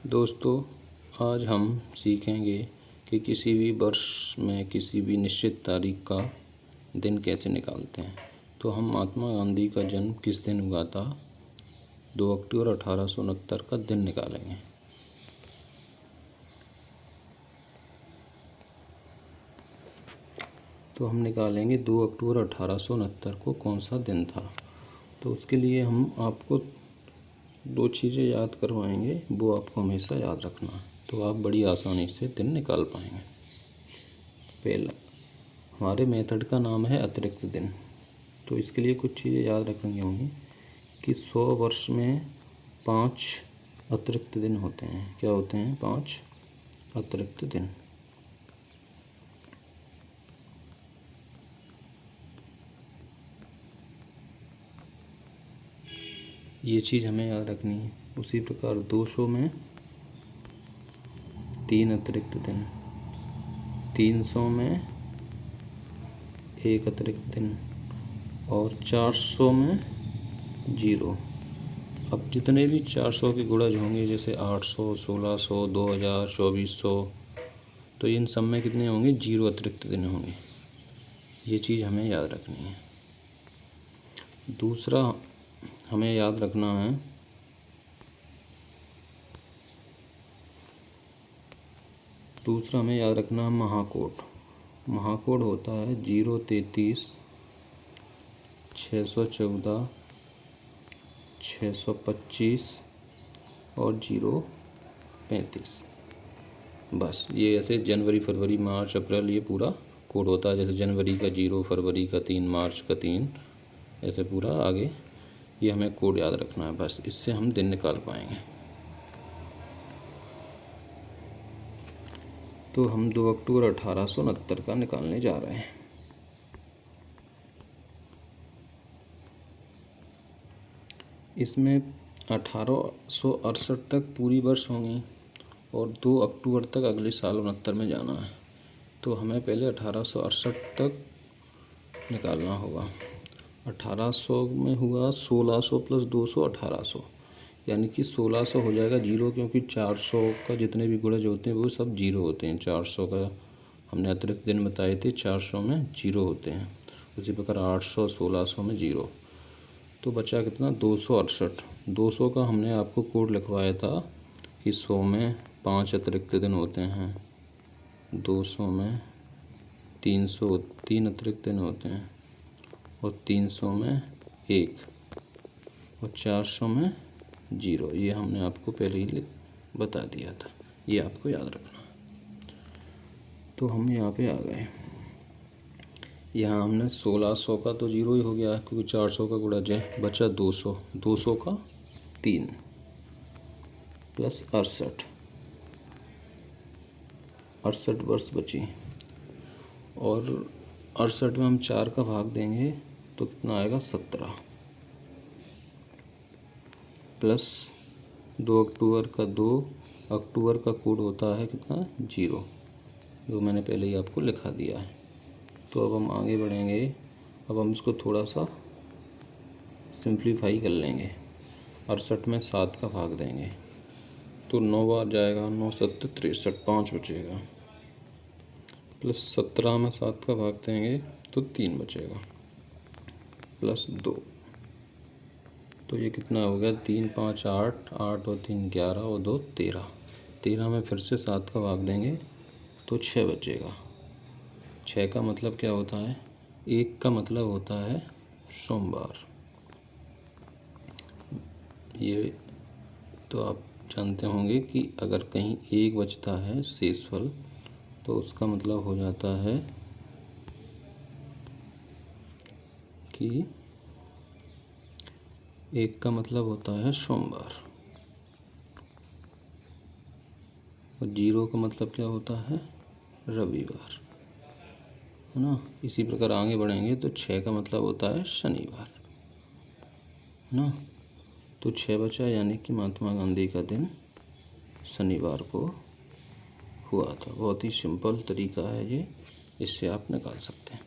दोस्तों, आज हम सीखेंगे कि किसी भी वर्ष में किसी भी निश्चित तारीख का दिन कैसे निकालते हैं। तो हम महात्मा गांधी का जन्म किस दिन हुआ था, 2 अक्टूबर 1869 का दिन निकालेंगे। तो हम निकालेंगे 2 अक्टूबर 1869 को कौन सा दिन था। तो उसके लिए हम आपको 2 चीज़ें याद करवाएंगे, वो आपको हमेशा याद रखना है, तो आप बड़ी आसानी से दिन निकाल पाएंगे। पहला, हमारे मेथड का नाम है अतिरिक्त दिन। तो इसके लिए कुछ चीज़ें याद रखनी होंगी कि 100 वर्ष में 5 अतिरिक्त दिन होते हैं। क्या होते हैं? 5 अतिरिक्त दिन। ये चीज़ हमें याद रखनी है। उसी प्रकार 200 में 3 अतिरिक्त दिन, 300 में 1 अतिरिक्त दिन और 400 में 0। अब जितने भी 400 के गुणज होंगे, जैसे 800, 1600, 2000, 2400, तो इन सब में कितने होंगे? 0 अतिरिक्त दिन होंगे। ये चीज़ हमें याद रखनी है। दूसरा हमें याद रखना है महाकोड। महाकोड होता है 033 614 625 और 035। बस ये ऐसे जनवरी, फरवरी, मार्च, अप्रैल, ये पूरा कोड होता है। जैसे जनवरी का 0, फरवरी का 3, मार्च का 3, ऐसे पूरा आगे ये हमें कोड याद रखना है। बस इससे हम दिन निकाल पाएंगे। तो हम 2 अक्टूबर 1869 का निकालने जा रहे हैं। इसमें 1868 तक पूरी वर्ष होंगी और 2 अक्टूबर तक अगले साल 69 में जाना है। तो हमें पहले 1868 तक निकालना होगा। 1800 में हुआ 1600 प्लस 200 1800, यानी कि 1600 हो जाएगा 0, क्योंकि 400 का जितने भी गुणज होते हैं वो सब 0 होते हैं। 400 का हमने अतिरिक्त दिन बताए थे, 400 में 0 होते हैं। उसी प्रकार 800, 1600 में 0। तो बचा कितना? 268। 200 का हमने आपको कोड लिखवाया था कि 100 में 5 अतिरिक्त दिन होते हैं, 200 में 303 अतिरिक्त दिन होते हैं और 300 में 1 और 400 में 0। ये हमने आपको पहले ही बता दिया था, ये आपको याद रखना। तो हम यहाँ पे आ गए। यहाँ हमने 1600 का तो 0 ही हो गया क्योंकि 400 का गुणज है। बचा 200, 200 का 3 प्लस 68, 68 वर्ष बची और 68 में हम 4 का भाग देंगे तो कितना आएगा? 17 प्लस 2 अक्टूबर का 2 अक्टूबर का कोड होता है कितना? 0, जो मैंने पहले ही आपको लिखा दिया है। तो अब हम आगे बढ़ेंगे। अब हम इसको थोड़ा सा सिंप्लीफाई कर लेंगे। 68 में 7 का भाग देंगे तो 9 बार जाएगा, 9 7 63, 5 बचेगा। प्लस 17 में 7 का भाग देंगे तो 3 बचेगा, प्लस 2। तो ये कितना हो गया? 3 5 8, 8 और 3 11 और 2 13। 13 में फिर से 7 का भाग देंगे तो 6 बचेगा। 6 का मतलब क्या होता है? 1 का मतलब होता है सोमवार। ये तो आप जानते होंगे कि अगर कहीं 1 बचता है शेषफल तो उसका मतलब हो जाता है कि 1 का मतलब होता है सोमवार और 0 का मतलब क्या होता है? रविवार, है ना। इसी प्रकार आगे बढ़ेंगे तो 6 का मतलब होता है शनिवार, है ना। तो 6 बचा, यानी कि महात्मा गांधी का दिन शनिवार को हुआ था। बहुत ही सिंपल तरीका है ये, इससे आप निकाल सकते हैं।